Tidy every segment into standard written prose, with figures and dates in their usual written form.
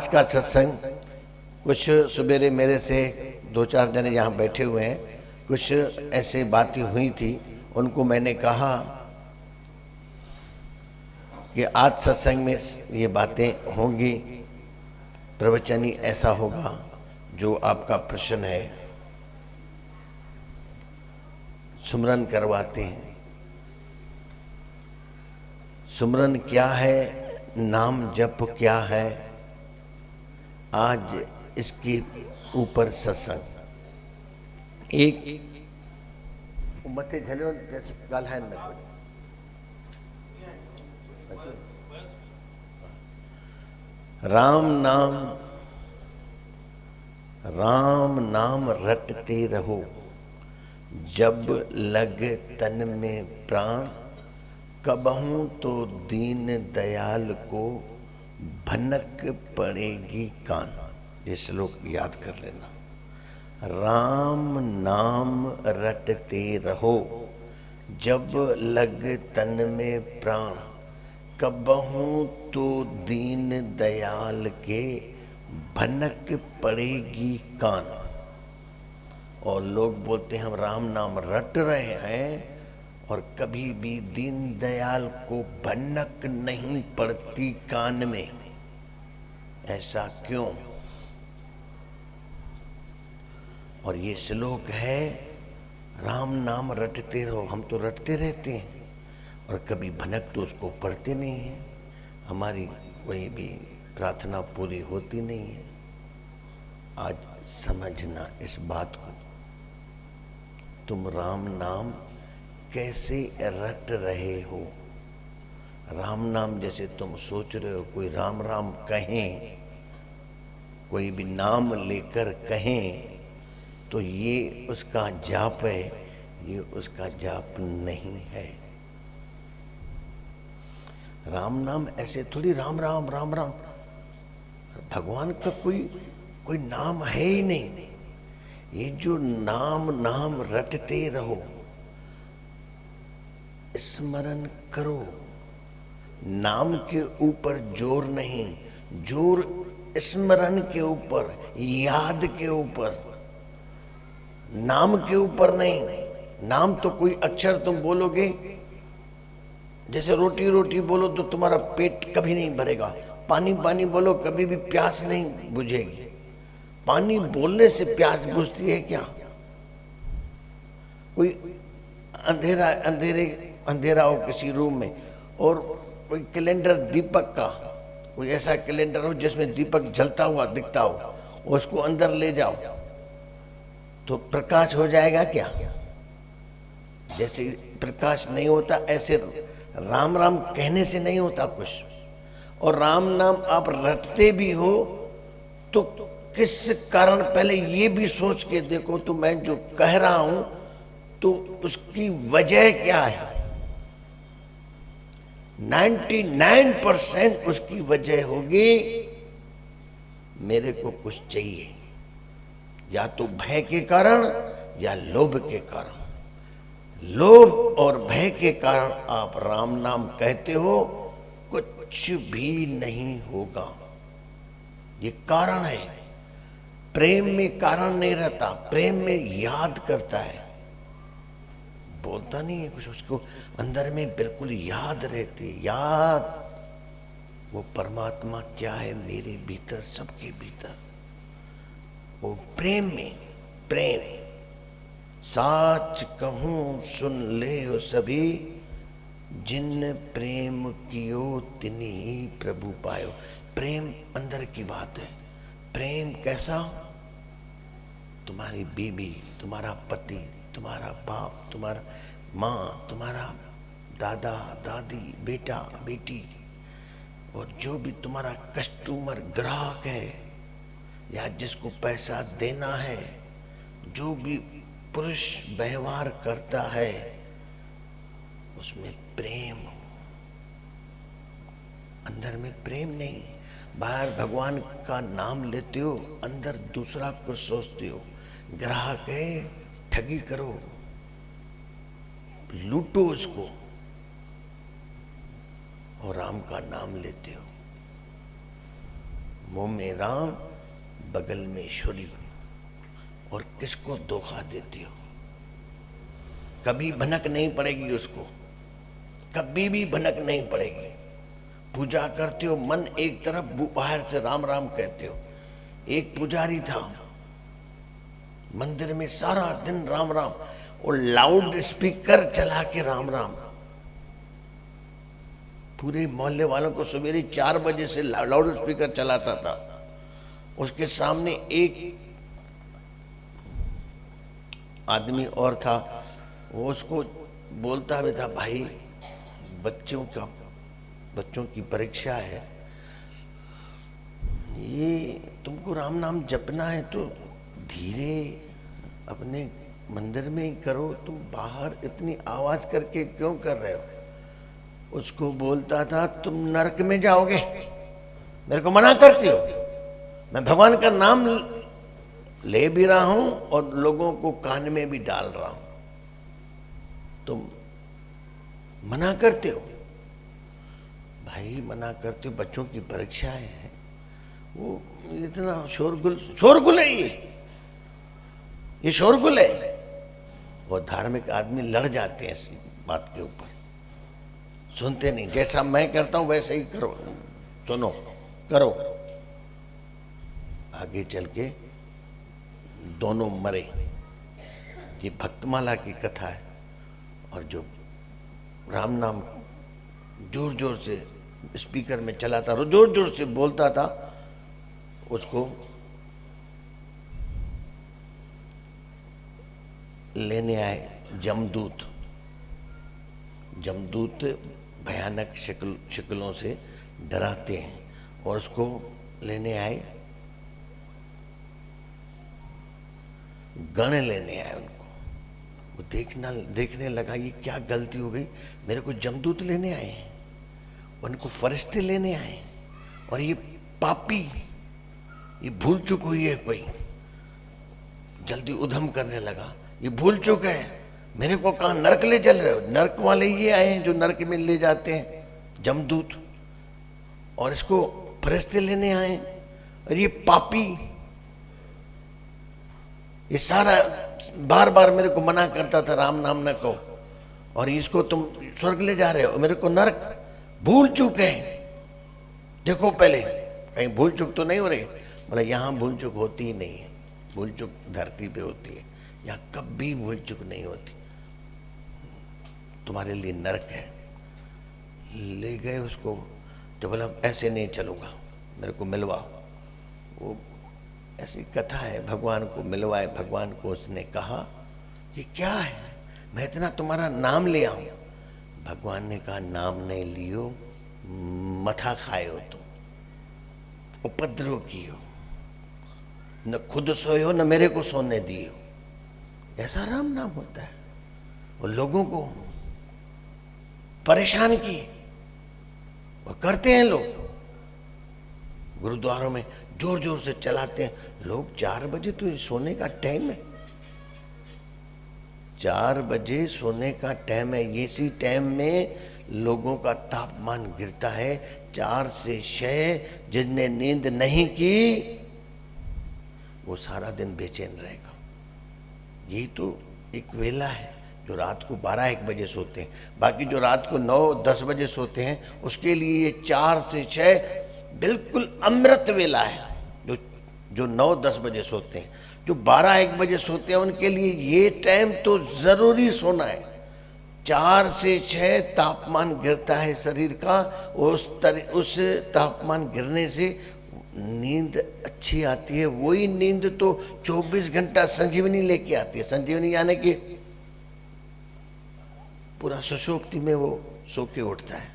आज का सत्संग कुछ सवेरे मेरे से दो चार जने यहाँ बैठे हुए हैं, कुछ ऐसे बातें हुई थी, उनको मैंने कहा कि आज सत्संग में ये बातें होंगी, प्रवचन ही ऐसा होगा जो आपका प्रश्न है। सुमरन करवाते हैं। सुमरन क्या है, नाम जप क्या है, आज इसके ऊपर सत्संग। एक मथे झलो जैसे ॻाल्हाइनि न कोई। राम नाम रटते रहो, जब लग तन में प्राण, कबहूं तो दीन दयाल को भनक पड़ेगी कान। ये श्लोक याद कर लेना। राम नाम रटते रहो, जब लग तन में प्राण, कबहूं तो दीन दयाल के भनक पड़ेगी कान। और लोग बोलते हैं हम राम नाम रट रहे हैं और कभी भी दीन दयाल को भनक नहीं पड़ती कान में। ऐसा क्यों? और ये श्लोक है राम नाम रटते रहो। हम तो रटते रहते हैं और कभी भनक तो उसको पढ़ते नहीं है, हमारी कोई भी प्रार्थना पूरी होती नहीं है। आज समझना इस बात को, तुम राम नाम कैसे रट रहे हो। राम नाम जैसे तुम सोच रहे हो कोई राम राम कहें, कोई भी नाम लेकर कहें तो ये उसका जाप है, ये उसका जाप नहीं है। राम नाम ऐसे थोड़ी राम राम राम राम, भगवान का कोई नाम है ही नहीं। ये जो नाम रटते रहो, स्मरण करो। नाम के ऊपर जोर नहीं, जोर स्मरण के ऊपर, याद के ऊपर, नाम के ऊपर नहीं। नाम तो कोई अक्षर तुम बोलोगे, जैसे रोटी रोटी बोलो तो तुम्हारा पेट कभी नहीं भरेगा, पानी पानी बोलो कभी भी प्यास नहीं बुझेगी। पानी बोलने से प्यास बुझती है क्या? कोई अंधेरा हो किसी रूम में और कोई कैलेंडर दीपक का, कोई ऐसा कैलेंडर हो जिसमें दीपक जलता हुआ दिखता हो, उसको अंदर ले जाओ तो प्रकाश हो जाएगा क्या? जैसे प्रकाश नहीं होता ऐसे राम राम कहने से नहीं होता कुछ। और राम नाम आप रटते भी हो तो किस कारण, पहले ये भी सोच के देखो तो मैं जो कह रहा हूं तो उसकी वजह क्या है। 99% उसकी वजह होगी मेरे को कुछ चाहिए, या तो भय के कारण या लोभ के कारण। लोभ और भय के कारण आप राम नाम कहते हो, कुछ भी नहीं होगा। ये कारण है। प्रेम में कारण नहीं रहता, प्रेम में याद करता है, बोलता नहीं है कुछ, उसको अंदर में बिल्कुल याद रहती। याद वो परमात्मा क्या है मेरे भीतर, सबके भीतर, वो प्रेम में। प्रेम साच कहूं सुन ले हो सभी, जिन प्रेम कियो तिन्ही ही प्रभु पायो। प्रेम अंदर की बात है। प्रेम कैसा? तुम्हारी बीवी, तुम्हारा पति, तुम्हारा बाप, तुम्हारा माँ, तुम्हारा दादा दादी, बेटा बेटी, और जो भी तुम्हारा कस्टमर ग्राहक है या जिसको पैसा देना है, जो भी पुरुष व्यवहार करता है उसमें प्रेम। अंदर में प्रेम नहीं। बाहर भगवान का नाम लेते हो, अंदर दूसरा को सोचते हो। ग्राहक है, ठगी करो, लूटो उसको, और राम का नाम लेते हो। मुंह में राम बगल में छुरी, और किसको धोखा देते हो? कभी भनक नहीं पड़ेगी उसको, कभी भी भनक नहीं पड़ेगी। पूजा करते हो मन एक तरफ, बाहर से राम राम कहते हो। एक पुजारी था मंदिर में, सारा दिन राम राम, और लाउड स्पीकर चला के राम राम। पूरे मोहल्ले वालों को सवेरे 4 बजे से लाउड स्पीकर चलाता था। उसके सामने एक आदमी और था, वो उसको बोलता भी था, भाई बच्चों की परीक्षा है, ये तुमको राम नाम जपना है तो धीरे अपने मंदिर में ही करो, तुम बाहर इतनी आवाज करके क्यों कर रहे हो? उसको बोलता था, तुम नरक में जाओगे, मेरे को मना करती हो? मैं भगवान का नाम ले भी रहा हूं और लोगों को कान में भी डाल रहा हूं, तुम मना करते हो? भाई मना करते हो, बच्चों की परीक्षाएं हैं, वो इतना शोरगुल है, ये शोरगुल है। और धार्मिक आदमी लड़ जाते हैं इस बात के ऊपर, सुनते नहीं। जैसा मैं करता हूं वैसे ही करो, सुनो, करो। आगे चल के दोनों मरे। ये भक्तमाला की कथा है। और जो राम नाम जोर जोर से स्पीकर में चलाता, जोर जोर से बोलता था, उसको लेने आए जमदूत। जमदूत भयानक शक्लों से डराते हैं, और उसको लेने आए, गण लेने आए उनको। वो देखने लगा, ये क्या गलती हो गई, मेरे को जमदूत लेने आए हैं, उनको फरिश्ते लेने आए, और ये पापी, ये भूल चूक हुई है कोई। जल्दी उधम करने लगा, ये भूल चूक है, मेरे को कहाँ नरक ले चल रहे हो? नरक वाले ये आए हैं जो नरक में ले जाते हैं, जमदूत, और इसको फरिश्ते लेने आए। और ये पापी, ये सारा बार बार मेरे को मना करता था राम नाम न कहो, और इसको तुम स्वर्ग ले जा रहे हो, मेरे को नरक। भूल चूक है, देखो पहले कहीं भूल चूक तो नहीं हो रही? बोला यहाँ भूल चूक होती ही नहीं है, भूल चूक धरती पे होती है, यहाँ कभी भूल चूक नहीं होती, तुम्हारे लिए नरक है। ले गए उसको, तो बोला ऐसे नहीं चलूँगा, मेरे को मिलवाओ। वो ऐसी कथा है, भगवान को मिलवाए। भगवान को उसने कहा, ये क्या है, मैं इतना तुम्हारा नाम ले आऊं? भगवान ने कहा, नाम नहीं लियो, मथा खाए हो तुम, उपद्रव कियो, न खुद सोए हो न मेरे को सोने दिए हो। ऐसा राम नाम होता है। और लोगों को परेशान किए, और करते हैं लोग। गुरुद्वारों में जोर जोर से चलाते हैं लोग। 4 बजे तो सोने का टाइम है, 4 बजे सोने का टाइम है। इसी टाइम में लोगों का तापमान गिरता है। 4 से 6 जिसने नींद नहीं की वो सारा दिन बेचैन रहेगा। यही तो एक वेला है जो रात को 12-1 बजे सोते हैं। बाकी जो रात को 9-10 बजे सोते हैं उसके लिए ये 4 से 6 बिल्कुल अमृत वेला है। जो 9-10 बजे सोते हैं, जो 12-1 बजे सोते हैं, उनके लिए ये टाइम तो जरूरी सोना है। 4 से 6 तापमान गिरता है शरीर का, उस तापमान गिरने से नींद अच्छी आती है। वही नींद तो 24 घंटा संजीवनी लेके आती है। संजीवनी यानी कि पूरा सुषुप्ति में वो सो के उठता है,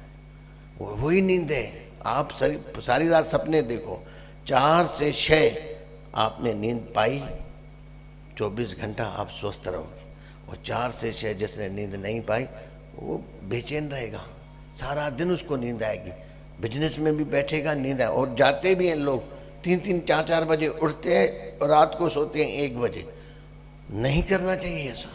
वही नींद है। आप सारी रात सपने देखो, 4 से 6 आपने नींद पाई, 24 घंटा आप स्वस्थ रहोगे। और 4 से 6 जिसने नींद नहीं पाई वो बेचैन रहेगा, सारा दिन उसको नींद आएगी। बिजनेस में भी बैठेगा, नींद आए। और जाते भी हैं लोग 3-3, 4-4 बजे उठते हैं और रात को सोते हैं 1 बजे। नहीं करना चाहिए ऐसा।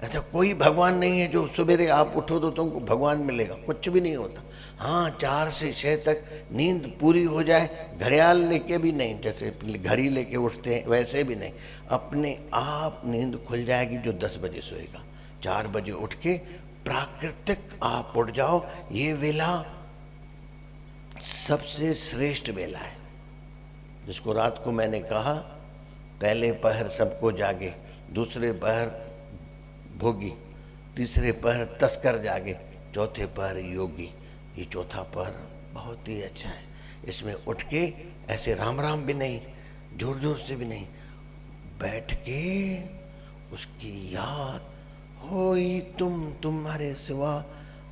ऐसा कोई भगवान नहीं है जो सवेरे आप उठो तो तुमको भगवान मिलेगा, कुछ भी नहीं होता। हाँ 4 से 6 तक नींद पूरी हो जाए, घड़ियाल लेके भी नहीं, जैसे घड़ी लेके उठते हैं वैसे भी नहीं, अपने आप नींद खुल जाएगी। जो 10 बजे सोएगा 4 बजे उठ के प्राकृतिक आप उठ जाओ। ये वेला सबसे श्रेष्ठ वेला है, जिसको रात को मैंने कहा पहले पहर सबको जागे, दूसरे पहर भोगी, तीसरे पहर तस्कर जागे, चौथे पहर योगी। ये चौथा पहर बहुत ही अच्छा है। इसमें उठ के ऐसे राम राम भी नहीं, जोर जोर से भी नहीं, बैठ के उसकी याद, होई तुम्हारे सिवा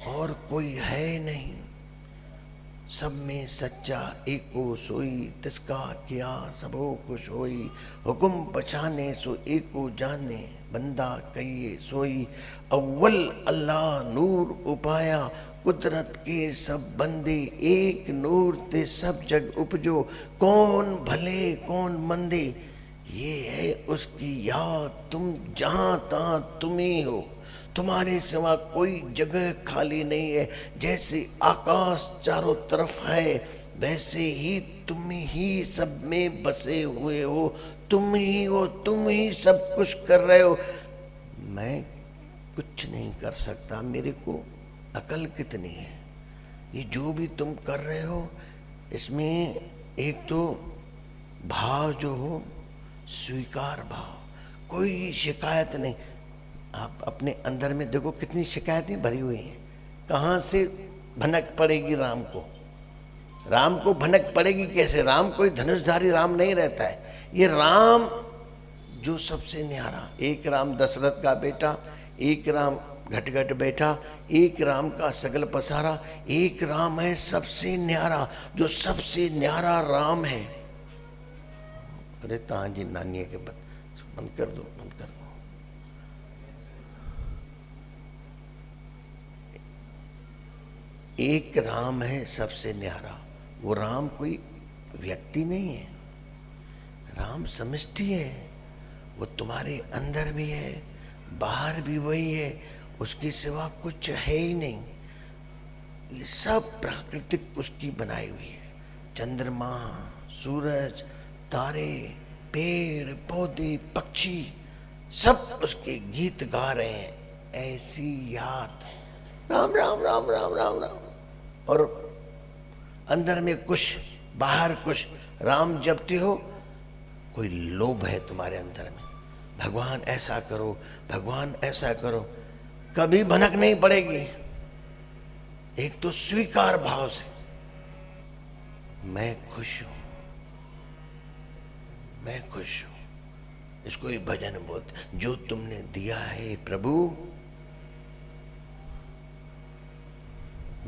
और कोई है नहीं, सब में सच्चा एको सोई, तिसका किया सबो कुछ होई, हुकुम पछाने सो एको जाने, बंदा कहिए सोई, अव्वल अल्लाह नूर उपाया, कुदरत के सब बंदे, एक नूर ते सब जग उपजो, कौन भले कौन मंदे, ये है उसकी याद, तुम जहाँ तहाँ तुम ही हो, तुम्हारे सिवा कोई जगह खाली नहीं है। जैसे आकाश चारों तरफ है, वैसे ही तुम ही सब में बसे हुए हो, तुम ही हो, तुम ही सब कुछ कर रहे हो। मैं कुछ नहीं कर सकता, मेरे को अकल कितनी है। ये जो भी तुम कर रहे हो, इसमें एक तो भाव जो हो स्वीकार भाव, कोई शिकायत नहीं। आप अपने अंदर में देखो कितनी शिकायतें भरी हुई हैं। कहाँ से भनक पड़ेगी राम को? राम को भनक पड़ेगी कैसे? राम कोई धनुषधारी राम नहीं रहता है। ये राम जो सबसे न्यारा, एक राम दशरथ का बेटा, एक राम घट घट बैठा, एक राम का सगल पसारा, एक राम है सबसे न्यारा, जो सबसे न्यारा राम है। अरे तांजी नानिए के बंद कर दो, बंद कर दो। एक राम है सबसे न्यारा। वो राम कोई व्यक्ति नहीं है, राम समष्टि है। वो तुम्हारे अंदर भी है, बाहर भी वही है, उसके सिवा कुछ है ही नहीं। ये सब प्राकृतिक उसकी बनाई हुई है। चंद्रमा, सूरज, तारे, पेड़ पौधे, पक्षी, सब उसके गीत गा रहे हैं। ऐसी याद, राम राम राम राम राम राम, और अंदर में कुछ बाहर कुछ। राम जपते हो, कोई लोभ है तुम्हारे अंदर में, भगवान ऐसा करो, भगवान ऐसा करो, कभी भनक नहीं पड़ेगी। एक तो स्वीकार भाव से, मैं खुश हूं, मैं खुश हूं। इसको ही भजन बोलते, जो तुमने दिया है प्रभु,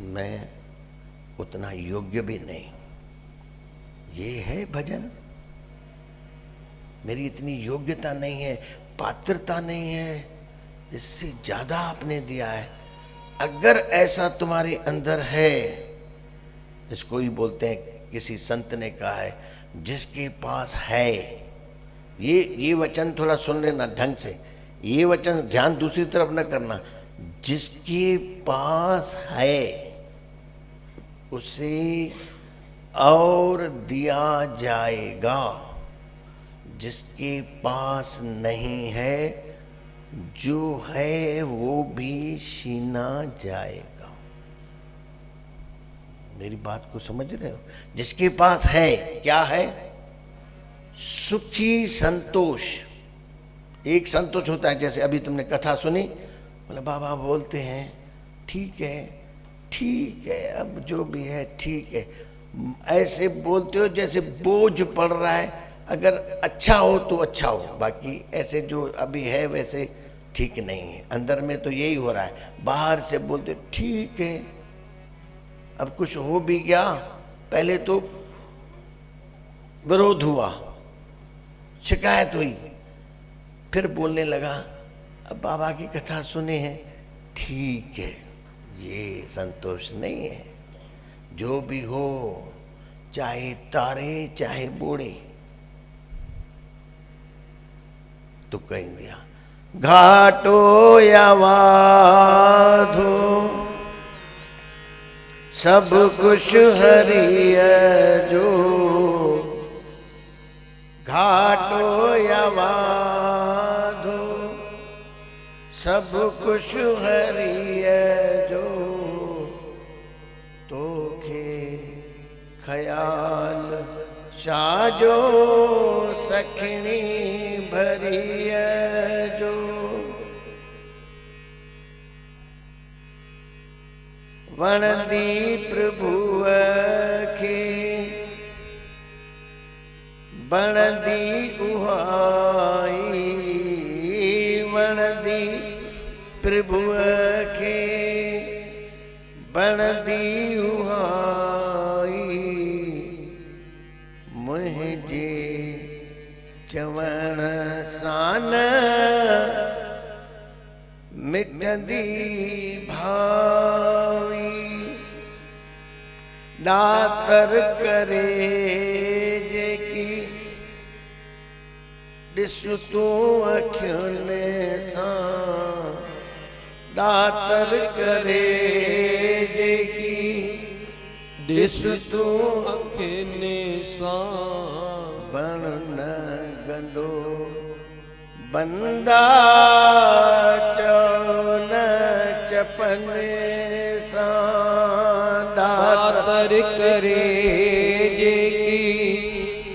मैं उतना योग्य भी नहीं। ये है भजन। मेरी इतनी योग्यता नहीं है, पात्रता नहीं है, इससे ज्यादा आपने दिया है। अगर ऐसा तुम्हारे अंदर है, इसको ही बोलते हैं, किसी संत ने कहा है, जिसके पास है, ये वचन थोड़ा सुन लेना ढंग से, ये वचन ध्यान दूसरी तरफ न करना। जिसके पास है उसे और दिया जाएगा, जिसके पास नहीं है, जो है वो भी छीना जाएगा। मेरी बात को समझ रहे हो? जिसके पास है, क्या है? सुखी संतोष। एक संतोष होता है, जैसे अभी तुमने कथा सुनी, बोले बाबा बोलते हैं, ठीक है ठीक है, अब जो भी है ठीक है। ऐसे बोलते हो जैसे बोझ पड़ रहा है, अगर अच्छा हो तो अच्छा हो, बाकी ऐसे जो अभी है वैसे ठीक नहीं है। अंदर में तो यही हो रहा है, बाहर से बोलते ठीक है। अब कुछ हो भी गया, पहले तो विरोध हुआ, शिकायत हुई, फिर बोलने लगा, अब बाबा की कथा सुने हैं, ठीक है। ये संतोष नहीं है। जो भी हो, चाहे तारे चाहे बूढ़े, तो कह दिया, घाटो या वाधो सब कुछ हरिय जो घाटो यवाधो, सब कुछ हरिय जो तोखे ख्याल साजो सखणी भरिय जो। वणदी प्रभुअ खे वणदी उहाई, वणदी प्रभुअ खे वणदी उहाई, मुझे चवण सान मिटदी भावी, दातर करे जेकी ॾिसु तूं अखियुनि सां, दातर करे जेकी ॾिसु तूं अखियुनि सां, बण न गंदो बंदा चौन चपने सां, दातर करे जेकी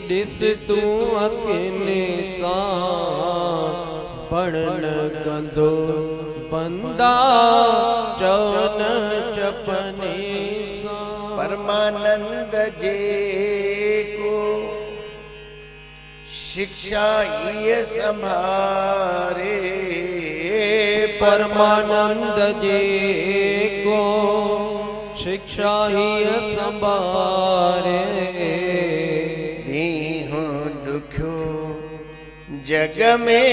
ॾिस तूं अखियुनि सां, बण न कंदो बंदा चौन चपने सां। परमानंद जे को शिक्षा ये संभारे, परमानंद जे को शिक्षा ही संभारे, दीहु दुखियो जग में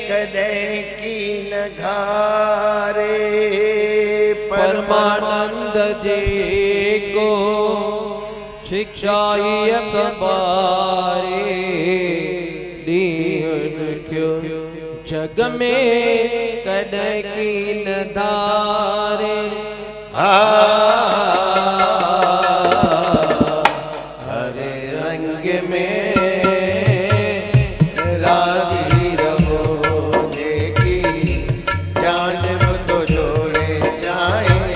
कॾहिं की न घारे, परमानंद जे को शिक्षा ही संभारे, दीहु दुखियो जग में कॾहिं की न धारे। हरे रंग में राधी रहो जेकी जानब तो जोड़े चाहे,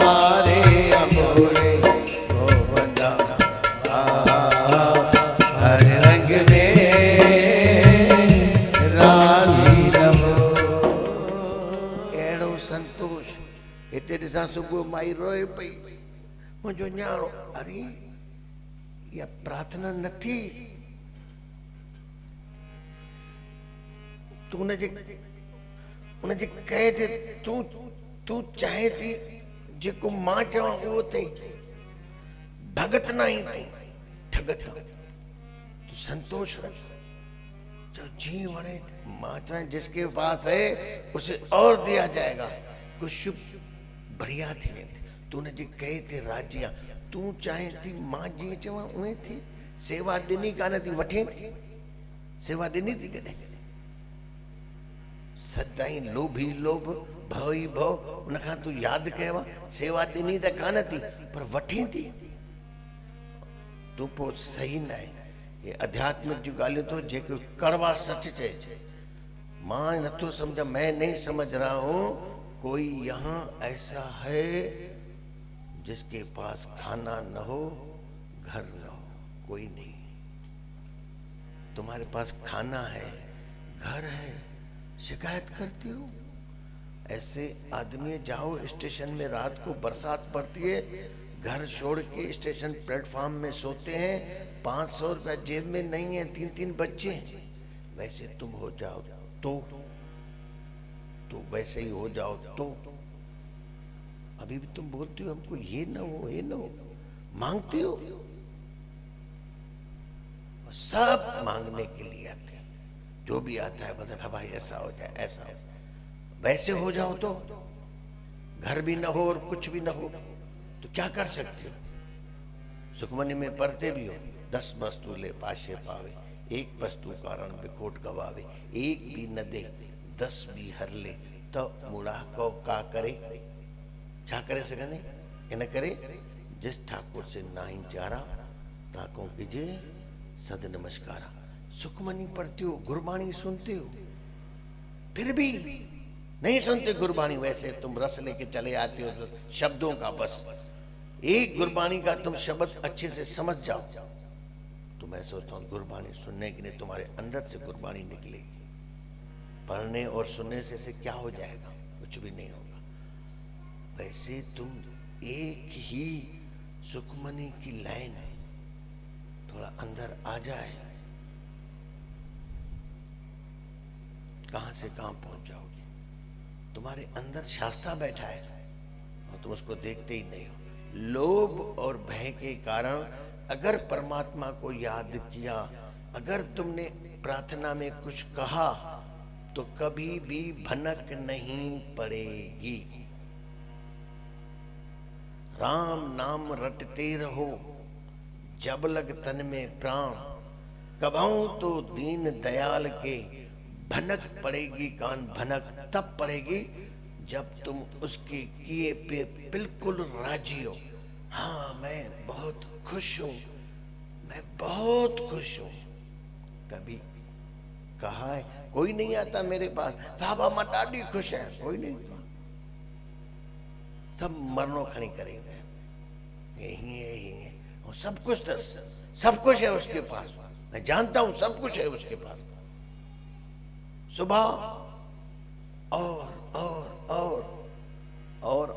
तारे अबोले हो बंदा। हरे रंग में राधी रहो। अहिड़ो संतोष हिते ॾिसां सुबुह माई रोए पई, मुंहिंजो न्याणो, अरे इहा प्रार्थना न थी, तूं उनजे कहे ते तूं चाहे थी जेको मां चवां उहो थिए, भगत न आई तूं ठगत, तूं संतोष रख, जो जी वणे मां चवां जिसके पास है उसे और दिया जाएगा, कुछ बढ़िया थी वेंदी, तूं उनजे कहे ते राजी आहे, तूं चाहे थी मां जीअं चवां उहे थी, सेवा ॾिनी कान थी वठे थी, सेवा ॾिनी थी कॾहिं, सदाई लोभी लोभ भव भव, उनखां तूं यादि कयो आहे, सेवा ॾिनी त कान थी पर वठे थी, तूं पोइ सही न आहे। ये अध्यात्मिक जूं ॻाल्हियूं तो जेके कड़वा सच चइजे, मां नथो समझ, मैं नहीं समझ रहा हूँ, कोई यहाँ ऐसा है जिसके पास खाना न हो घर न हो, कोई नहीं। तुम्हारे पास खाना है घर है, शिकायत करती हो? ऐसे आदमी जाओ स्टेशन में, रात को बरसात पड़ती है, घर छोड़ के स्टेशन प्लेटफॉर्म में सोते हैं, 500 रुपया जेब में नहीं है, 3 बच्चे हैं, वैसे तुम हो जाओ तो वैसे ही हो जाओ तो अभी भी तुम बोलती हो हमको ये न हो ये न हो, मांगती हो, सब मांगने के लिए आते हैं, जो भी आता है मतलब भाई ऐसा हो जाए ऐसा हो, वैसे हो जाओ तो घर भी न हो और कुछ भी न हो तो क्या कर सकते हो? सुखमनी में पढ़ते भी हो, 10 वस्तु ले पाशे पावे, 1 वस्तु कारण बिखोट गवावे, 1 भी न दे 10 भी हर ले, तो मुड़ा को का करे, छा करे सघंदे? इन करे जिस ठाकुर से नाही चारा ताकों कीजिए सद नमस्कारा। सुखमनी पढ़ते हो, गुरबाणी सुनते हो, फिर भी नहीं सुनते गुरबाणी। वैसे तुम रस लेके चले आते हो तो शब्दों का, बस एक गुरबाणी का तुम शब्द अच्छे से समझ जाओ तो मैं सोचता हूँ गुरबाणी सुनने के लिए तुम्हारे अंदर से गुरबाणी निकलेगी। पढ़ने और सुनने से क्या हो जाएगा? कुछ भी नहीं होगा। वैसे तुम एक ही सुखमनी की लाइन थोड़ा अंदर आ जाए, कहां से कहां पहुंच जाओगे। तुम्हारे अंदर शास्ता बैठा है और तुम उसको देखते ही नहीं हो। लोभ और भय के कारण अगर परमात्मा को याद किया, अगर तुमने प्रार्थना में कुछ कहा तो कभी भी भनक नहीं पड़ेगी। राम नाम रटते रहो जब लग तन में प्राण, कभाऊं तो दीन दयाल के भनक पड़ेगी कान। भनक तब पड़ेगी जब तुम उसके किए पे बिल्कुल राजी हो। हाँ मैं बहुत खुश हूं, मैं बहुत खुश हूं। कभी कहा है? कोई नहीं आता मेरे पास, बाबा मटाडी खुश है, कोई नहीं। सब मरनो खड़ी करेंगे, यही है यही है। और सब कुछ सब कुछ है उसके पास, मैं जानता हूं सब कुछ है उसके पास। सुबह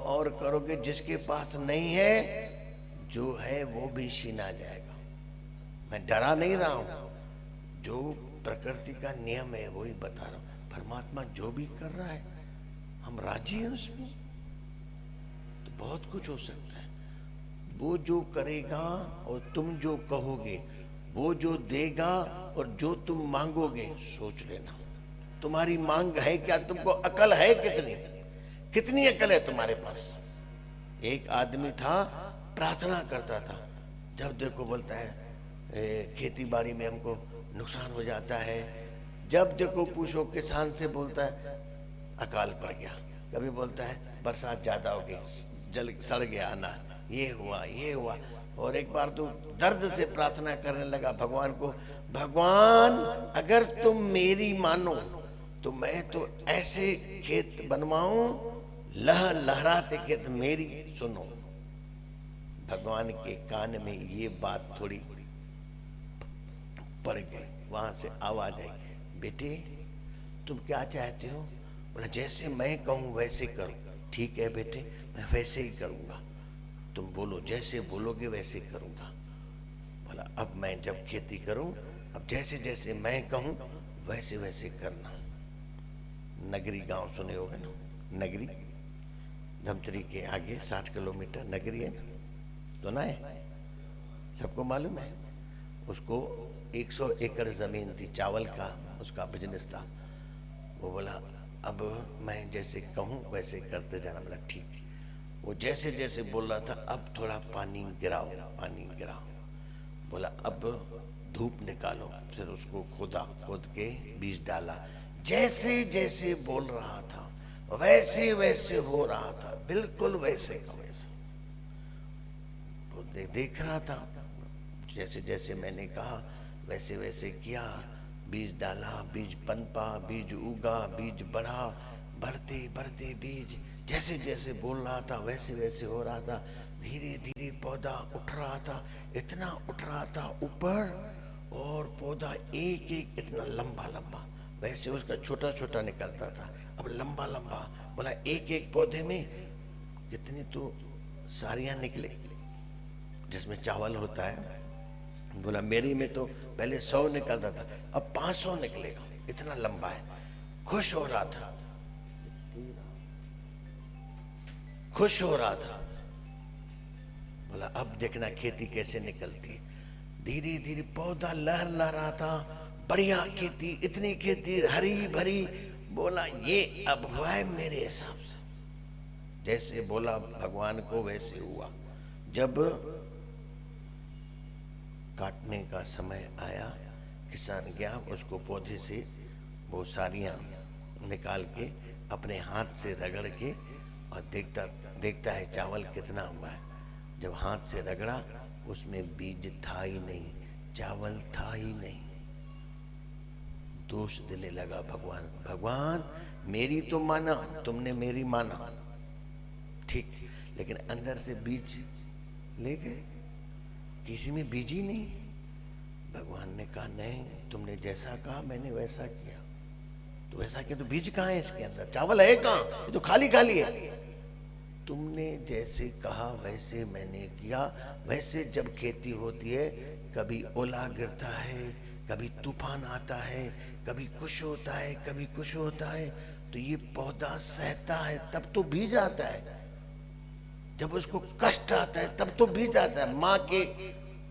और करोगे, जिसके पास नहीं है जो है वो भी छीना जाएगा। मैं डरा नहीं रहा हूं, जो प्रकृति का नियम है वही बता रहा हूं। परमात्मा जो भी कर रहा है हम राजी हैं उसमें, तो बहुत कुछ हो सकता है। वो जो करेगा और तुम जो कहोगे, वो जो देगा और जो तुम मांगोगे, सोच लेना तुम्हारी मांग है क्या? तुमको अकल है कितनी? कितनी अकल है तुम्हारे पास? एक आदमी था, प्रार्थना करता था, जब देखो बोलता है खेती बाड़ी में हमको नुकसान हो जाता है। जब देखो पूछो किसान से बोलता है अकाल पड़ गया, कभी बोलता है बरसात ज्यादा हो गई, जल सड़ गया अनाज, ये हुआ। और एक बार तो दर्द से प्रार्थना करने लगा भगवान को, भगवान अगर तुम मेरी मानो तो मैं तो ऐसे खेत बनवाऊं, लहराते खेत मेरी सुनो। भगवान के कान में ये बात थोड़ी पड़ गई, वहां से आवाज आई, बेटे तुम क्या चाहते हो? बोला जैसे मैं कहूं वैसे करो। ठीक है बेटे, मैं वैसे ही करूंगा, तुम बोलो, जैसे बोलोगे वैसे करूंगा। बोला अब मैं जब खेती करूं, अब जैसे जैसे मैं कहूं वैसे वैसे करना। नगरी गांव सुने होगे ना, नगरी धमतरी के आगे 60 किलोमीटर नगरी है, तो ना है, सबको मालूम है। उसको 100 एकड़ जमीन थी, चावल का उसका बिजनेस था। वो बोला अब मैं जैसे कहूँ वैसे करते जाना। बोला ठीक है। वो जैसे जैसे बोल रहा था, अब थोड़ा पानी गिराओ। बोला अब धूप निकालो। फिर उसको खोद के बीज डाला। जैसे जैसे बोल रहा था वैसे वैसे हो रहा था, बिल्कुल वैसे का वैसा। तो देख रहा था, जैसे जैसे मैंने कहा वैसे वैसे किया। बीज डाला, बीज पनपा, बीज उगा, बीज बढ़ा, बढ़ते बढ़ते बीज जैसे जैसे बोल रहा था वैसे वैसे हो रहा था। धीरे धीरे पौधा उठ रहा था, इतना उठ रहा था ऊपर, और पौधा एक एक इतना लंबा लंबा, वैसे उसका छोटा छोटा निकलता था, अब लंबा लंबा। बोला एक एक पौधे में कितनी तो सारियां निकले जिसमें चावल होता है। बोला मेरी में तो पहले 100 निकलता था, अब 500 निकलेगा, इतना लंबा है। खुश हो रहा था, खुश हो रहा था। बोला अब देखना खेती कैसे निकलती है। धीरे धीरे पौधा लहर रहा था, बढ़िया खेती, इतनी खेती हरी भरी। बोला ये अब हुआ है मेरे हिसाब से, जैसे बोला भगवान को वैसे हुआ। जब काटने का समय आया, किसान गया, उसको पौधे से वो सारियां निकाल के अपने हाथ से रगड़ के और देखता देखता है चावल कितना हुआ है। जब हाथ से रगड़ा उसमें बीज था ही नहीं, चावल था ही नहीं। दोष देने लगा भगवान, भगवान मेरी तो माना, तुमने मेरी माना ठीक, लेकिन अंदर से बीज ले गए, किसी में बीज ही नहीं। भगवान ने कहा नहीं, तुमने जैसा कहा मैंने वैसा किया। तो वैसा किया तो बीज कहाँ है इसके अंदर, चावल है कहाँ, ये तो खाली खाली है। तुमने जैसे कहा वैसे मैंने किया। वैसे जब खेती होती है कभी ओला गिरता है, कभी तूफान आता है, कभी कुछ होता है, कभी कुछ होता है, तो ये पौधा सहता है तब तो बीज आता है। जब उसको कष्ट आता है तब तो बीज आता है। माँ के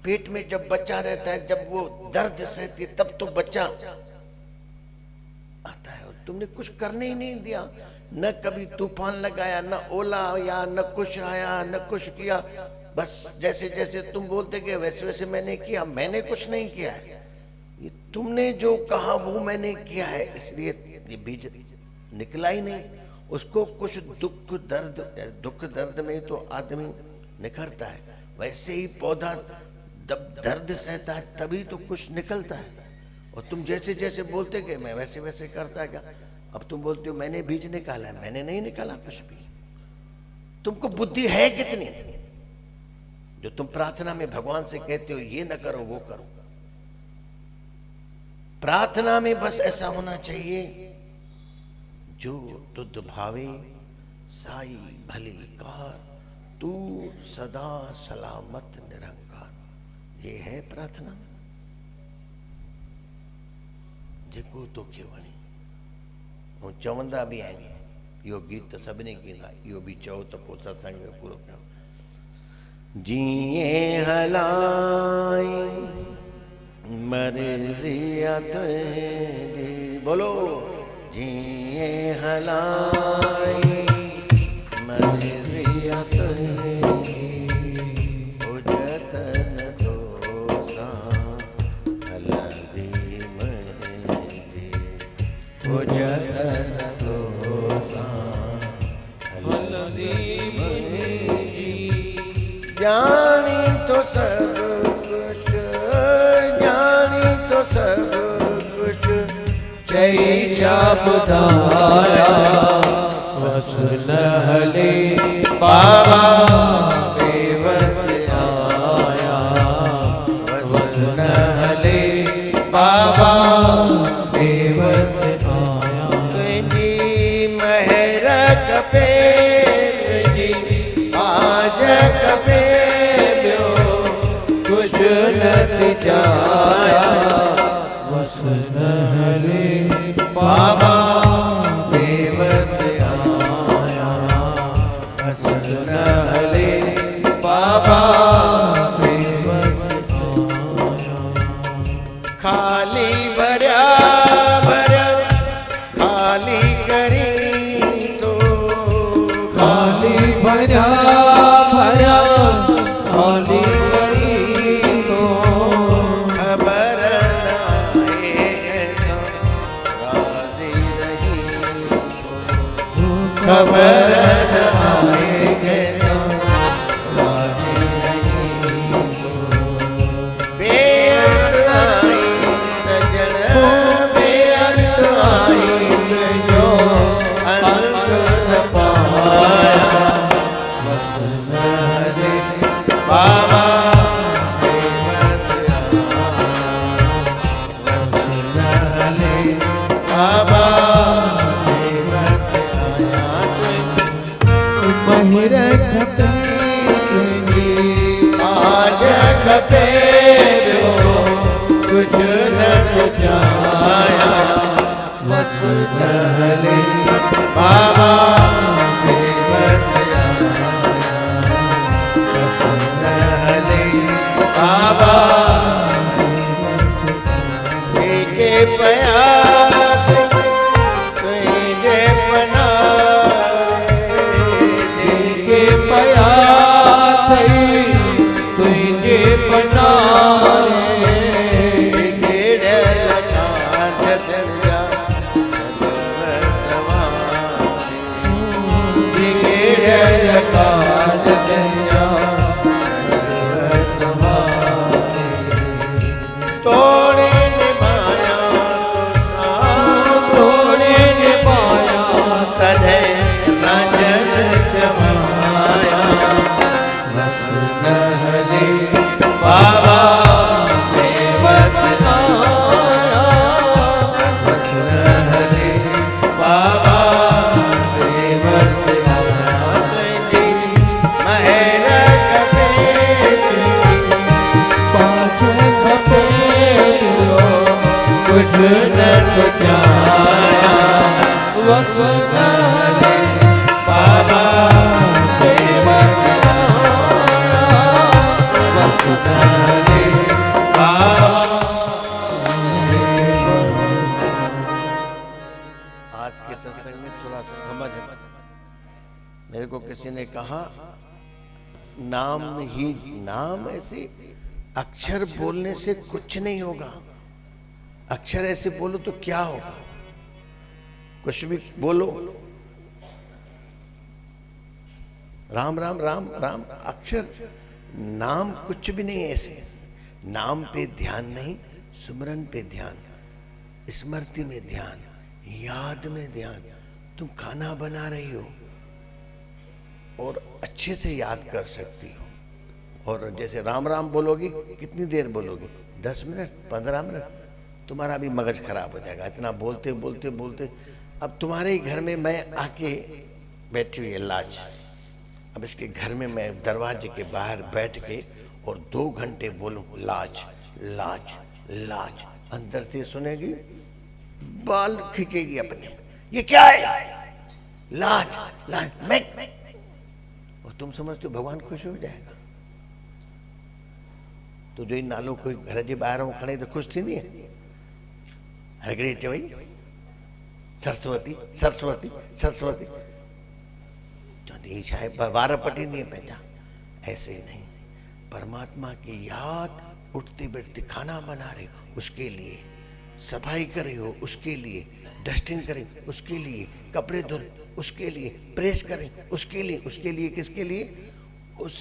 पेट में जब बच्चा रहता है, जब वो दर्द सहती है तब तो बच्चा आता है। और तुमने कुछ करने ही नहीं दिया, न कभी तूफान लगाया, न ओला आया, न कुछ आया, न कुछ किया। बस जैसे जैसे तुम बोलते गए वैसे वैसे मैंने किया। मैंने कुछ नहीं किया है, ये तुमने जो कहा वो मैंने किया है, इसलिए ये बीज निकला ही नहीं। उसको कुछ दुख दर्द में तो आदमी निखरता है, वैसे ही पौधा जब दर्द सहता है तभी तो कुछ निकलता है। और तुम जैसे जैसे बोलते गए मैं वैसे वैसे करता गया। अब तुम बोलते हो मैंने बीज निकाला है, मैंने नहीं निकाला कुछ भी। तुमको बुद्धि है कितनी जो तुम प्रार्थना में भगवान से कहते हो ये न करो वो करो। प्रार्थना में बस ऐसा होना चाहिए, जो तुध भावे साई भली कार, तू सदा सलामत निरंकार। ये है प्रार्थना। जेको तो क्यों वणी ऐं चवंदा बि आहिनि, इहो गीत त सभिनी कींदा, इहो बि चओ त पोइ सत्संग में पूरो कयो। जीअं हलाई मर्ज़िया तुंहिंजी, बोलो जीअं हलाई मर्ज़िया तुंहिंजी, उजतन तोसां हलंदी मुंहिंजी, उजतन तोसां हलंदी मुंहिंजी। ज्ञानी तो सब कुछ, ज्ञानी तो सब कुछ चई जा ॿुधाया, बस न हले बाबा बेवस आया, बस न हले बाबा बेवस आया। तुंहिंजी महर खपे, तुंहिंजी आज खपे, ॿियो कुछ न थी चाहिया, बस न हले बाबा बेवस आया, बस न हले बाबा बेवस आया। खाली भरिया भरिया खाली करी तो, खाली भरिया भरिया खाली करी तो, खबर नाए कैसा राजी रही, खबर नाए कैसा राजी रही। बेअंत आई सजन वचन बचाया वचन बाबा आज के सत्संग में थोड़ा समझ। मेरे को किसी ने कहा नाम ऐसे अक्षर बोलने से कुछ नहीं होगा। अक्षर ऐसे बोलो तो क्या होगा? कुछ भी बोलो, राम राम राम राम, अक्षर नाम कुछ भी नहीं। ऐसे नाम पे ध्यान नहीं, सुमरन पे ध्यान, स्मृति में ध्यान, याद में ध्यान। तुम खाना बना रही हो और अच्छे से याद कर सकती हो। और जैसे राम राम बोलोगी, कितनी देर बोलोगी? 10 मिनट, 15 मिनट, तुम्हारा भी मगज खराब हो जाएगा इतना बोलते बोलते बोलते। अब तुम्हारे ही घर में मैं आके बैठी हुई है लाज। अब इसके घर में मैं दरवाजे के बाहर बैठ के और 2 घंटे बोलूं लाज लाज लाज, अंदर से सुनेगी, बाल खींचेगी अपने, ये क्या है? लाज लाज मैं। और तुम समझते हो भगवान खुश हो जाएगा? तो जो इन नालों कोई घर जे ॿाहिरों खणे तो खुश थींदी है? हर घड़ी चवई सरस्वती सरस्वती सरस्वती, चवंदी छा आहे, वार पटींदी है पंहिंजा। ऐसे नहीं, परमात्मा की याद, उठते बैठते खाना बना रहे हो उसके लिए, सफाई कर रही हो उसके लिए, डस्टिंग करें उसके लिए, कपड़े धोए उसके लिए, प्रेस करें उसके लिए। उसके लिए किसके लिए? उस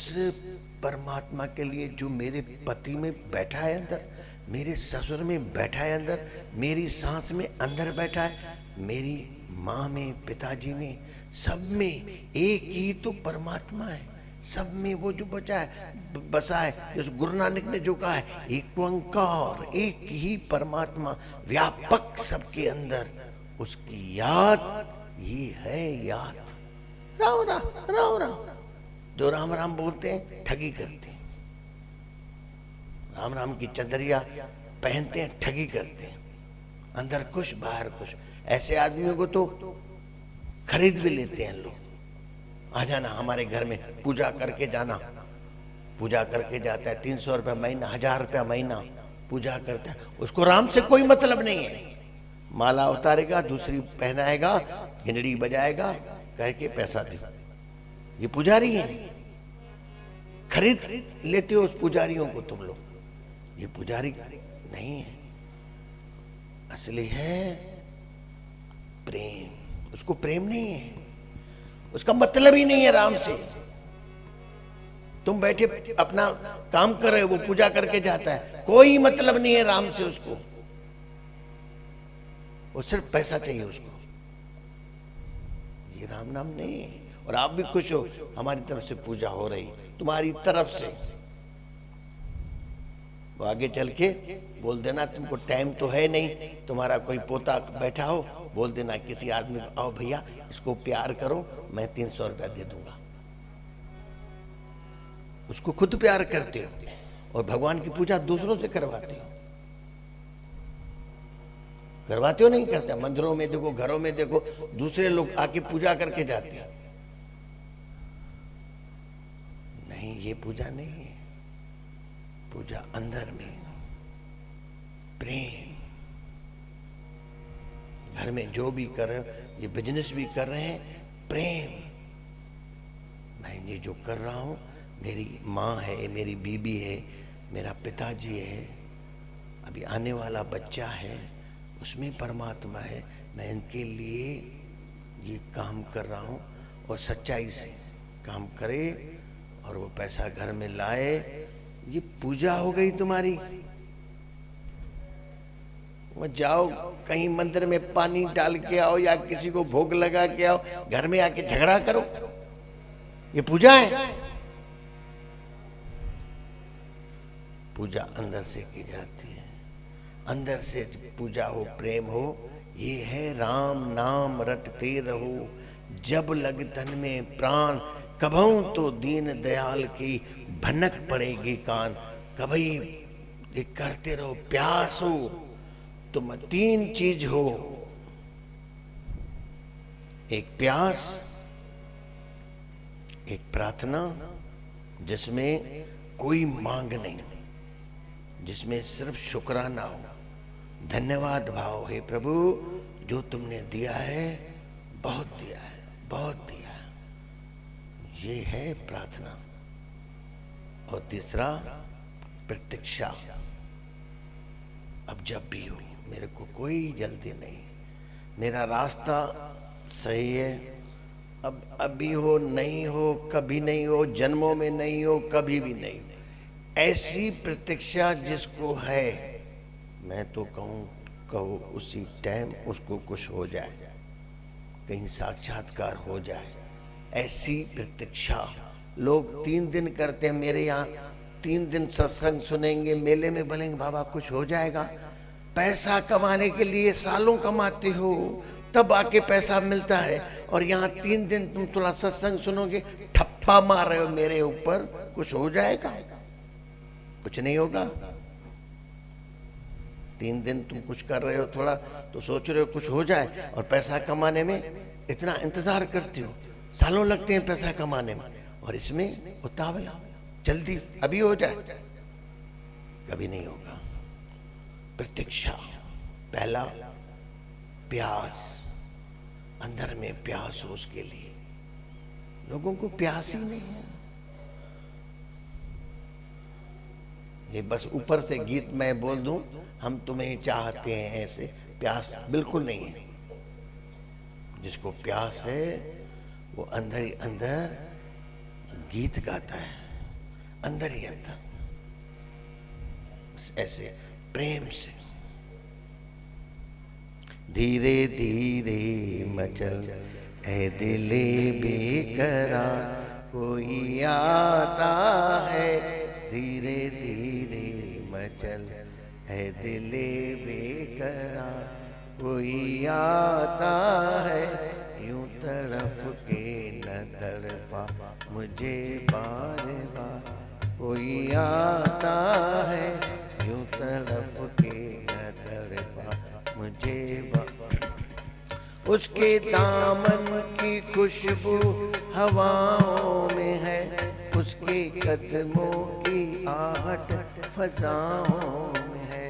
परमात्मा के लिए जो मेरे पति में बैठा है अंदर, मेरे ससुर में बैठा है अंदर, मेरी सास में अंदर बैठा है, मेरी माँ में, पिताजी में, सब में एक ही तो परमात्मा है। सब में वो जो बचा है, बसा है। जिस गुरु नानक ने जो कहा है, एक ओंकार, एक ही परमात्मा व्यापक सबके अंदर, उसकी याद, ये है याद। राम राम राम राम। जो राम राम बोलते हैं ठगी करते हैं, राम राम की चंदरिया पहनते हैं, ठगी करते हैं, अंदर कुछ बाहर कुछ। ऐसे आदमियों को तो खरीद भी लेते हैं लोग। आ जाना हमारे घर में, पूजा करके जाना। पूजा करके जाता है, 300 रुपया महीना, 1000 रुपया महीना पूजा करता है। उसको राम से कोई मतलब नहीं है। माला उतारेगा, दूसरी पहनाएगा, घंटड़ी बजाएगा, कह के पैसा दे। ये पुजारी है। खरीद लेते हो उस पुजारियों को तुम लोग। ये पुजारी नहीं है, असली है प्रेम। उसको प्रेम नहीं है, उसका मतलब ही नहीं है राम से। तुम बैठे अपना काम कर रहे हो, वो पूजा करके जाता है, कोई मतलब नहीं है राम से उसको। वो सिर्फ पैसा चाहिए उसको। ये राम नाम नहीं है। और आप भी खुश हो, हमारी तरफ से पूजा हो रही, तुम्हारी तरफ से। वो आगे चल के बोल देना, तुमको टाइम तो है नहीं, तुम्हारा कोई पोता बैठा हो, बोल देना किसी आदमी को, आओ भैया इसको प्यार करो, मैं 300 रुपया दे दूंगा। उसको खुद प्यार करते हो और भगवान की पूजा दूसरों से करवाते हो। करवाते हो नहीं करते? मंदिरों में देखो, घरों में देखो, दूसरे लोग आके पूजा करके जाते हैं। नहीं, ये पूजा नहीं है। पूजा अंदर में प्रेम। घर में जो भी कर रहे हो, ये बिजनेस भी कर रहे हैं, प्रेम। मैं ये जो कर रहा हूं, मेरी माँ है, मेरी बीबी है, मेरा पिताजी है, अभी आने वाला बच्चा है, उसमें परमात्मा है। मैं इनके लिए ये काम कर रहा हूँ। और सच्चाई से काम करे और वो पैसा घर में लाए, ये पूजा हो गई तुम्हारी। वो जाओ कहीं मंदिर में पानी डाल के आओ या किसी को भोग लगा के आओ, घर में आके झगड़ा करो, ये पूजा है? पूजा अंदर से की जाती है। अंदर से पूजा हो, प्रेम हो। ये है राम नाम रटते रहो, जब लग तन में प्राण, कभऊ तो दीन दयाल की भनक पड़ेगी कान। कभी ये करते रहो, प्यास हो तुम 3 चीज हो, एक प्यास, एक प्रार्थना जिसमें कोई मांग नहीं, जिसमें सिर्फ शुक्राना हो, धन्यवाद भाव। हे प्रभु, जो तुमने दिया है बहुत दिया है, बहुत दिया है, ये है प्रार्थना। और तीसरा प्रतीक्षा। अब जब भी हो, मेरे को कोई जल्दी नहीं, मेरा रास्ता सही है, अब अभी हो नहीं हो, कभी नहीं हो, जन्मों में नहीं हो, कभी भी नहीं हो, ऐसी प्रतीक्षा जिसको है, मैं तो कहूँ उसी टाइम उसको कुछ हो जाए, कहीं साक्षात्कार हो जाए, ऐसी प्रतीक्षा। लोग 3 दिन करते हैं, मेरे यहाँ 3 दिन सत्संग सुनेंगे, मेले में बोलेंगे बाबा कुछ हो जाएगा। पैसा कमाने के लिए सालों कमाते हो, तब आके पैसा मिलता है, और यहाँ 3 दिन तुम थोड़ा सत्संग सुनोगे, ठप्पा मार रहे हो मेरे ऊपर, कुछ हो जाएगा? कुछ नहीं होगा। 3 दिन तुम कुछ कर रहे हो थोड़ा, तो सोच रहे हो कुछ हो जाए, और पैसा कमाने में इतना इंतजार करते हो, सालों लगते हैं पैसा कमाने में, और इसमें उतावला, जल्दी अभी हो जाए, कभी नहीं होगा। प्रतीक्षा। पहला प्यास, अंदर में प्यास हो उसके लिए। लोगों को प्यास ही नहीं है, ये बस ऊपर से गीत मैं बोल दूं, हम तुम्हें चाहते हैं, ऐसे प्यास बिल्कुल नहीं है। जिसको प्यास है वो अंदर ही अंदर गीत गाता है, अंदर ही अंदर, ऐसे प्रेम से। धीरे धीरे मचल ऐ दिले बेकरार, कोई आता है, धीरे धीरे मचल है दिले बेकरार, कोई आता है, यूं तड़फ के न तड़फा मुझे बार बार, कोई आता है, यूं तड़फ के न तड़फा मुझे बार। उसके दामन की खुशबू हवाओं में है, उसके कदमों की आहट फजाओं में है,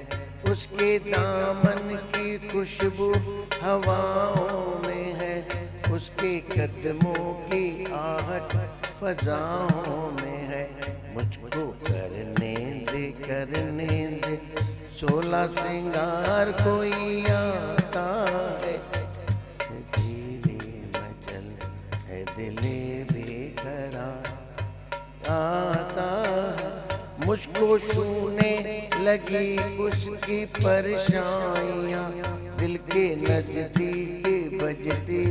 उसके दामन की खुशबू हवाओं में है, उसके कदमों की आहट फजाओं में है। मुझको करने दे 16 श्रृंगार, कोई आता है, धीरे मचल है दिले बेकरार, आता है। मुझको छूने लगी उसकी परछाइयाँ, दिल के नजदीक बजती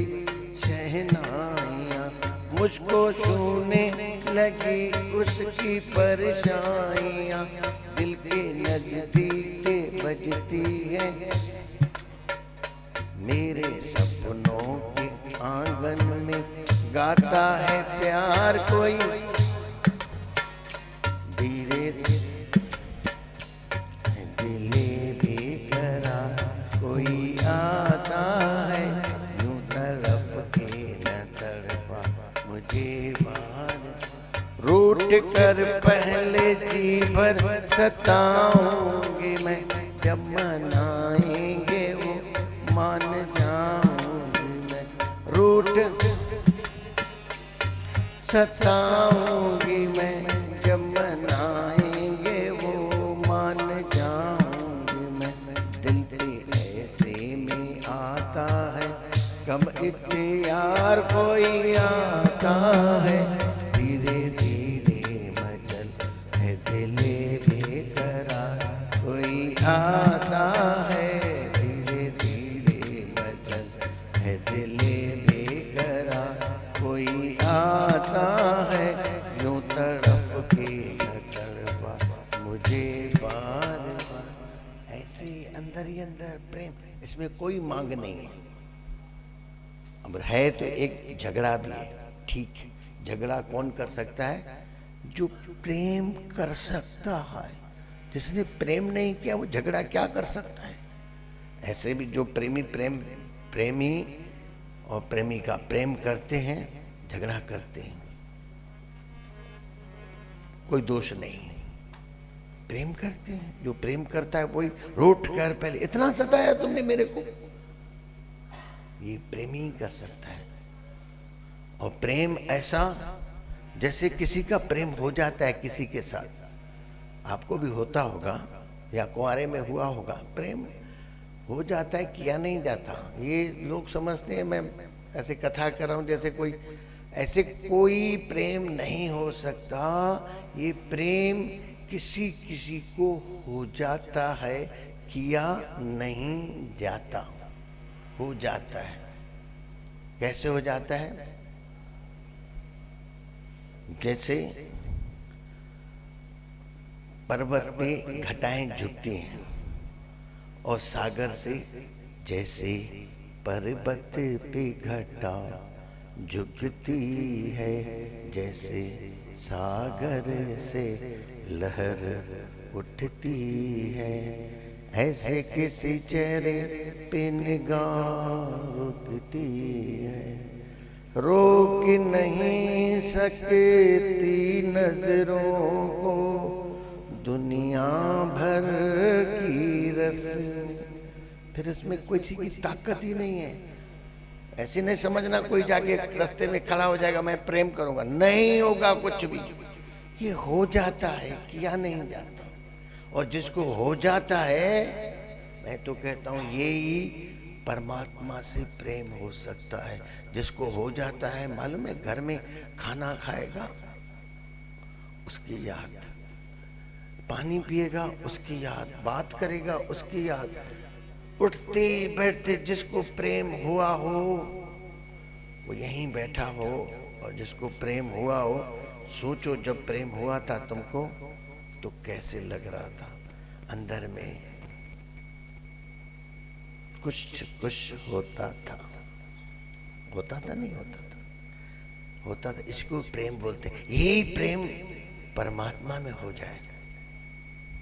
शहनाइयाँ, मुझको छूने लगी उसकी परछाइयाँ, दिल के नजदीक बजती है। मेरे सपनों के आंगन में गाता है प्यार कोई, धीरे दिले बेकरार, कोई आता है, यूं तड़प के न तड़पा मुझे बार। रूठ कर पहले जी भर सताऊंगी मैं, जब मनाएंगे वो मान जाऊंगी मैं। रूठ सताऊंगी मैं, जब मनाएंगे वो मान जाऊंगी मैं। दिल के ऐसे में आता है, कम इख्तियार कोई आता है, धीरे धीरे मचल है दिले बेकरार, कोई आता है, धीरे धीरे मचल है दिले बेकरार, कोई आता है, यूं तड़प के न तड़पा मुझे बार बार। ऐसे अंदर ही अंदर प्रेम, इसमें कोई मांग नहीं है। अब है तो एक झगड़ा भी है, ठीक है, झगड़ा कौन कर सकता है? जो प्रेम कर सकता है। जिसने प्रेम नहीं किया वो झगड़ा क्या कर सकता है? ऐसे भी जो प्रेमी और प्रेमिका प्रेम करते हैं, झगड़ा करते हैं, कोई दोष नहीं। प्रेम करते हैं, जो प्रेम करता है वही रूठ कर पहले इतना सताया तुमने मेरे को, ये प्रेमी ही कर सकता है। और प्रेम ऐसा जैसे किसी का प्रेम हो जाता है किसी के साथ, आपको भी होता होगा या कुंवारे में हुआ होगा, प्रेम हो जाता है, किया नहीं जाता। ये लोग समझते हैं मैं ऐसे कथा कर रहा हूं जैसे कोई, ऐसे कोई प्रेम नहीं हो सकता। ये प्रेम किसी किसी को हो जाता है, किया नहीं जाता, हो जाता है। कैसे हो जाता है? जैसे पर्वत पे घटाएं झुकती हैं और सागर से, जैसे पर्वत पे घटा झुकती है, जैसे सागर से लहर उठती है, ऐसे किसी चेहरे पे निगाह रुकती है, रोक नहीं सकती नजरों को दुनिया भर की रस्म। फिर उसमें कोई चीज की ताकत ही नहीं है। ऐसे नहीं समझना कोई जाके रास्ते में खड़ा हो जाएगा मैं प्रेम करूंगा, नहीं होगा कुछ भी। ये हो जाता है, किया नहीं जाता। और जिसको हो जाता है, मैं तो कहता हूं यही परमात्मा से प्रेम हो सकता है। जिसको हो जाता है, मालूम है, घर में खाना खाएगा उसकी याद, पानी पिएगा उसकी याद, बात करेगा उसकी याद, उठते बैठते जिसको प्रेम हुआ हो वो यहीं बैठा हो। और जिसको प्रेम हुआ हो, सोचो जब प्रेम हुआ था तुमको तो कैसे लग रहा था, अंदर में कुछ कुछ होता था, होता था नहीं होता था, होता था। इसको प्रेम बोलते हैं। यही प्रेम परमात्मा में हो जाएगा,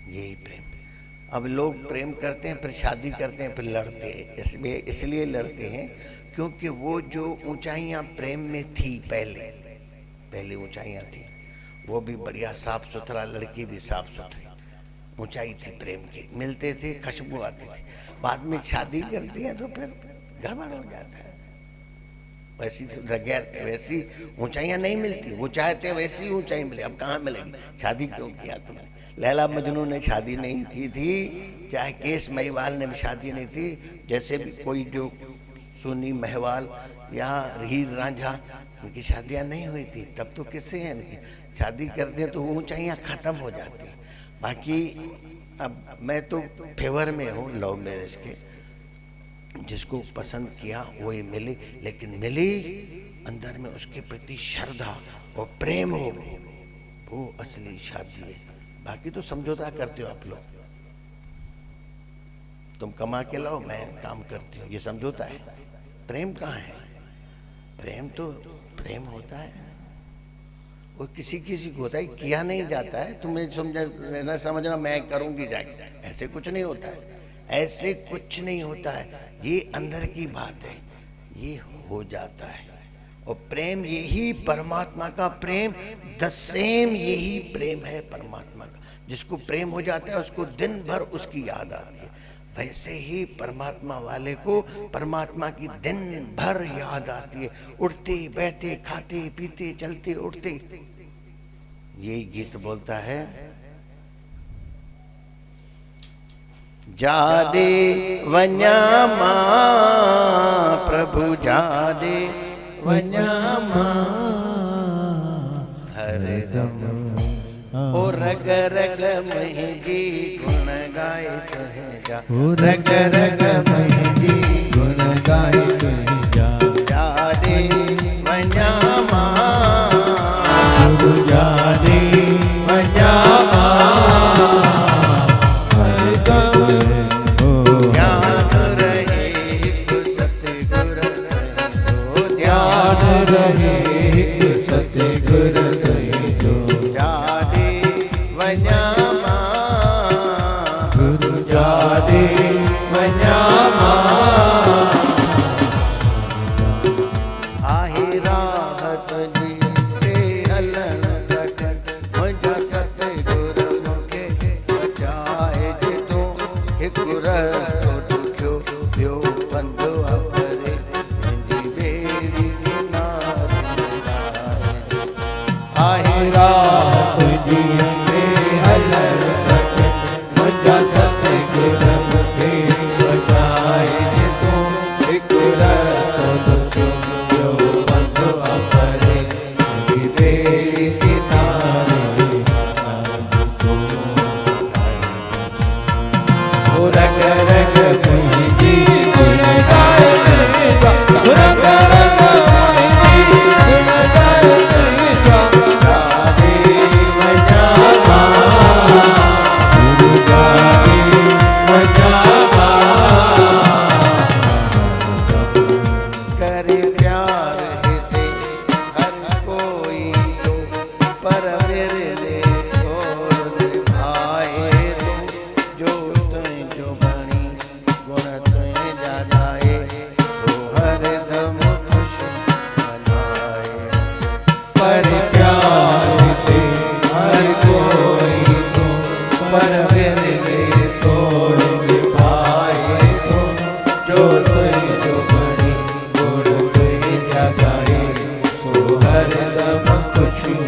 यही प्रेम। अब लोग प्रेम करते हैं, फिर शादी करते हैं, फिर लड़ते हैं। इसलिए लड़ते हैं क्योंकि वो जो ऊंचाइयां प्रेम में थी, पहले ऊंचाइयां थी, वो भी बढ़िया साफ सुथरा, लड़की भी साफ सुथरी, ऊंचाई थी प्रेम की, मिलते थे, खुशबू आती थी। बाद में शादी करते हैं तो फिर गड़बड़ हो जाता है। वैसी ऊंचाइयां नहीं मिलती। वो चाहते हैं वैसी ऊंचाई मिले, अब कहाँ मिलेगी? शादी क्यों किया तुमने? लैला मजनू ने शादी नहीं की थी, चाहे केस महिवाल ने भी शादी नहीं थी। जैसे भी कोई जो सुनी महवाल या हीर रांझा, उनकी शादियां नहीं हुई थी, तब तो किससे हैं इनकी? शादी करते हैं तो वो ऊंचाइयां खत्म हो जाती हैं। बाकी अब मैं तो फेवर में हूँ लव मैरिज के, जिसको पसंद किया वही मिली, लेकिन मिली अंदर में उसके प्रति श्रद्धा और प्रेम हो, वो असली शादी है। बाकी तो समझौता करते हो आप लोग, तुम कमा के लाओ, मैं काम करती हूँ, ये समझौता है। प्रेम कहाँ है? प्रेम तो प्रेम होता है, वो किसी किसी को होता है, किया नहीं जाता है। तुम्हें समझना समझना मैं करूंगी जाके, ऐसे कुछ नहीं होता है, ऐसे कुछ नहीं होता है। ये अंदर की बात है, ये हो जाता है। और प्रेम यही परमात्मा का प्रेम, द सेम यही प्रेम है परमात्मा का। जिसको प्रेम हो जाता है उसको दिन भर उसकी याद आती है। वैसे ही परमात्मा वाले को परमात्मा की दिन भर याद आती है, उठते बैठते खाते पीते चलते उठते। यही गीत बोलता है, जादे वन्यामा प्रभु जादे वन्यामा हरदम ओ रग रग महजी गुण गायत है जा, रग रग महजी गुण गायत है जा, जादे वन्यामा प्रभु जादे वन्यामा जादे वन्यामा तो दुखियो पियो बंधु अपरे इंदी बेड़ी किनारे आहे रात जी में हलर मुझा सतगुर मुखे बचाए तो एक रतो दुखियो बंधु अपरे इंदी बेड़ी किनारे रग रग मुझी गुण गाए रग रग मुझी गुण गाए राधे वजावा गुरु गाए वजावा करे प्यार हिते हर कोई तो पर विरले और निभाए तो जो तुझ जो बणी गुण तुझ जानाए सो हर दम खुश मनाए पर प्यार ते हर कोई तो पर विरले तोड़ निभाए तो जो तुझ जो बड़ी गुण तुझ जगाए तो हर दम खुशी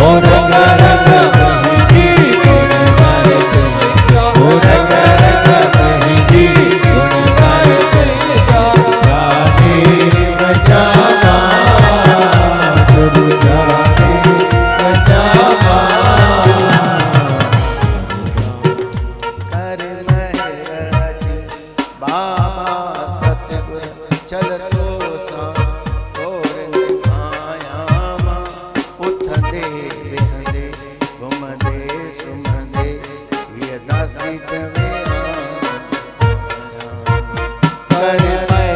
और रग रग मुझी गुण गाए रग रग मुझी गुण गाए राधे वजावा गुरु राधे वजावा कर महराजी बाबा सतगुर चलतो सा और निभायामा उठंदे बिहंदे घुमंदे सुमंदे ये दासी तवे पर मैं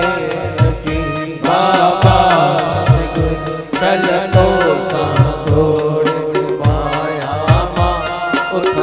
बाबा गुरु चलो सा तोड़ माया मा उठ